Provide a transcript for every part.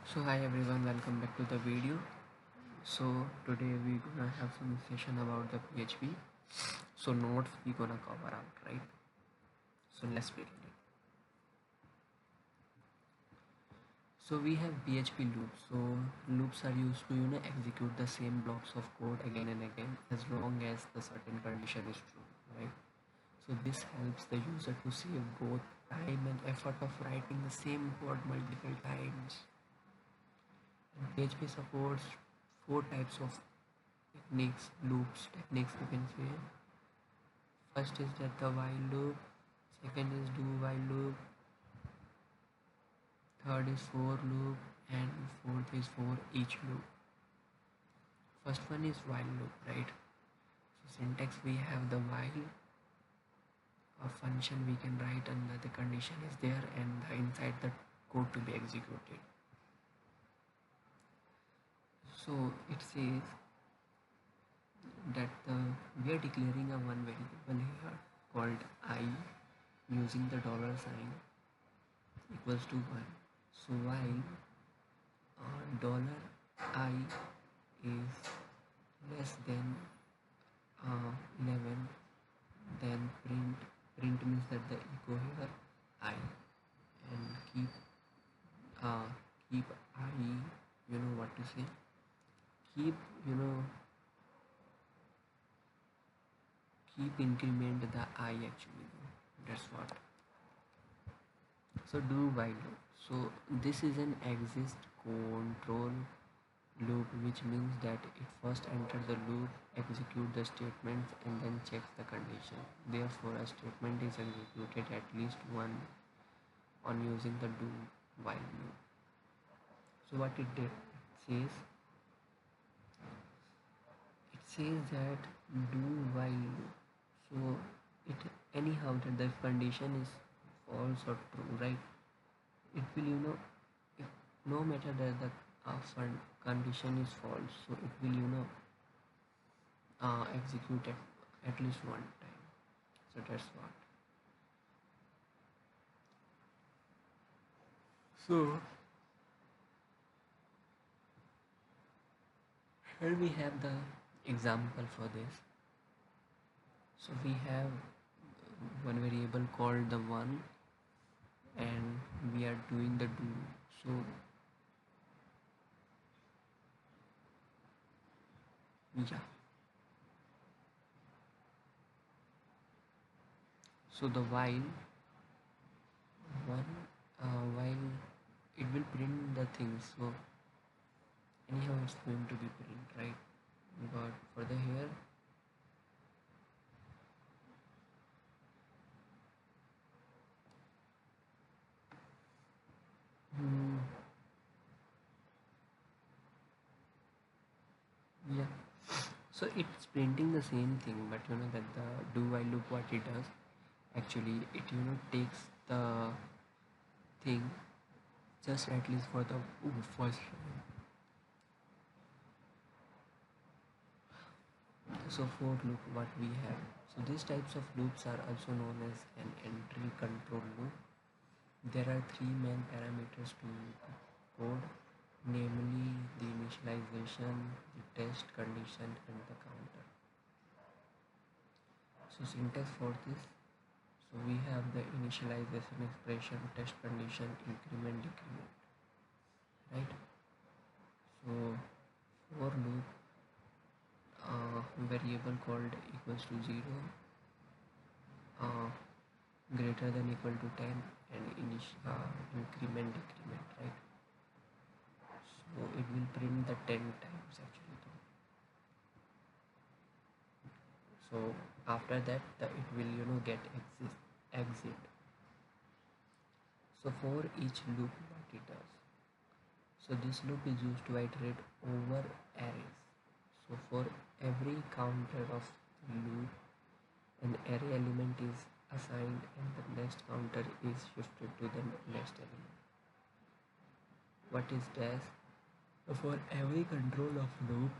So hi everyone, welcome back to the video. So today we're gonna have some session about the PHP. So nodes we gonna cover out, right? So let's begin it. So we have PHP loops. So loops are used to execute the same blocks of code again and again as long as the certain condition is true, right? So this helps the user to save both time and effort of writing the same code multiple times. And PHP supports four types of techniques you can say. First is that the while loop, second is do while loop, third is for loop, and fourth is for each loop. First one is while loop, right? So syntax, we have the while, a function we can write and the condition is there and inside the code to be executed. So it says that we are declaring a one variable here called I using the dollar sign equals to 1. So while dollar I is less than 11, then print means that the echo here I, and uh, keep I, you know what to say, keep you know keep increment the I actually, that's what. So do while loop, so this is an exist control loop, which means that it first enters the loop, execute the statements, and then checks the condition. Therefore a statement is executed at least one on using the do while loop. So what it did, it says that do while loop. So it anyhow that the condition is false or true, right? It will if no matter that the condition is false, so it will execute at least one time. So that's what. So here we have the example for this. So we have one variable called the one, and we are doing the do. So yeah, so the one while it will print the things. So anyhow it's going to be print, right? But for the here, hmm, yeah, so it's printing the same thing, but that the do while loop, what it does actually, it takes the thing just at least for the first line. So for loop, what we have, so these types of loops are also known as an entry control loop. There are three main parameters to the code, namely the initialization, the test condition, and the counter. So syntax for this, so we have the initialization expression, test condition, increment, decrement, right? So for loop, variable called equals to 0, uh, greater than equal to 10, and increment, decrement, right? So it will print the 10 times actually though. So after that it will get exit. So for each loop, what it does, so this loop is used to iterate over arrays. So for every counter of the loop, an array element is assigned and the next counter is shifted to the next element. What is this? For every control of loop,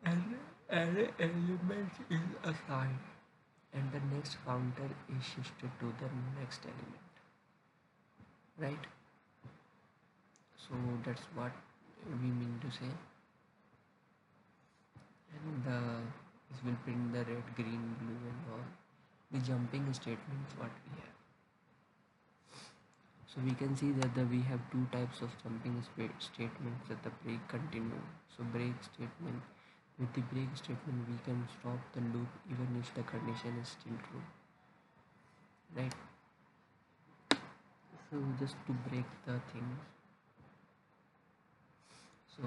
an array element is assigned and the next counter is shifted to the next element, right? So that's what we mean to say. And this will print the red, green, blue and all the jumping statements what we have. So we can see that we have two types of jumping statements, that the break, continue. So break statement, with the break statement we can stop the loop even if the condition is still true, right? So just to break the things, so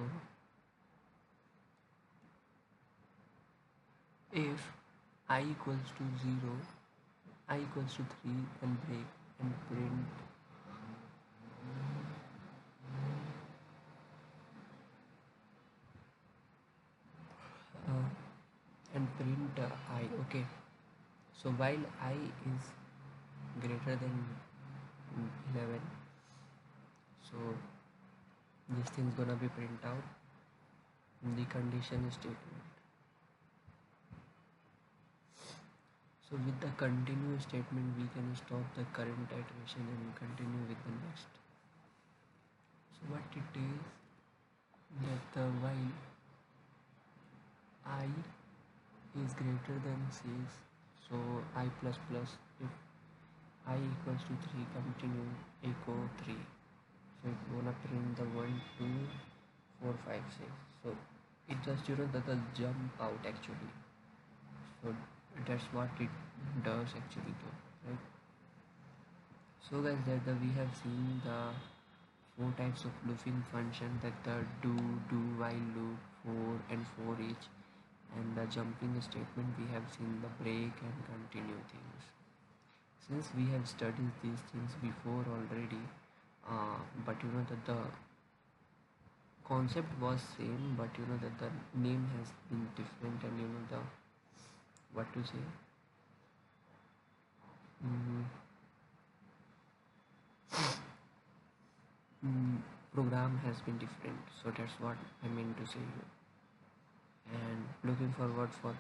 if I equals to 0, I equals to 3, then break and print uh, I. Okay, so while I is greater than 11, so this thing's gonna be print out in the condition statement. So with the continue statement we can stop the current iteration and continue with the next. So what it is, that while I is greater than 6, so I plus plus, if I equals to 3, continue echo 3, so it's gonna print the 1 2 4 5 6. So it just that the jump out actually. So that's what it does actually though, right? So guys, that we have seen the four types of looping function, that the do while loop, for and for each, and the jumping statement we have seen the break and continue things. Since we have studied these things before already, but that the concept was same, but that the name has been different, and the what to say, mm, program has been different. So that's what I meant to say you. And looking forward for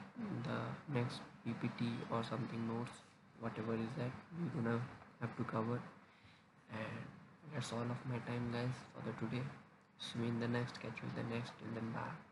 the next PPT or something notes, whatever is that we're gonna have to cover. And that's all of my time guys for the today. See you in the next, catch you in the next, and then bye.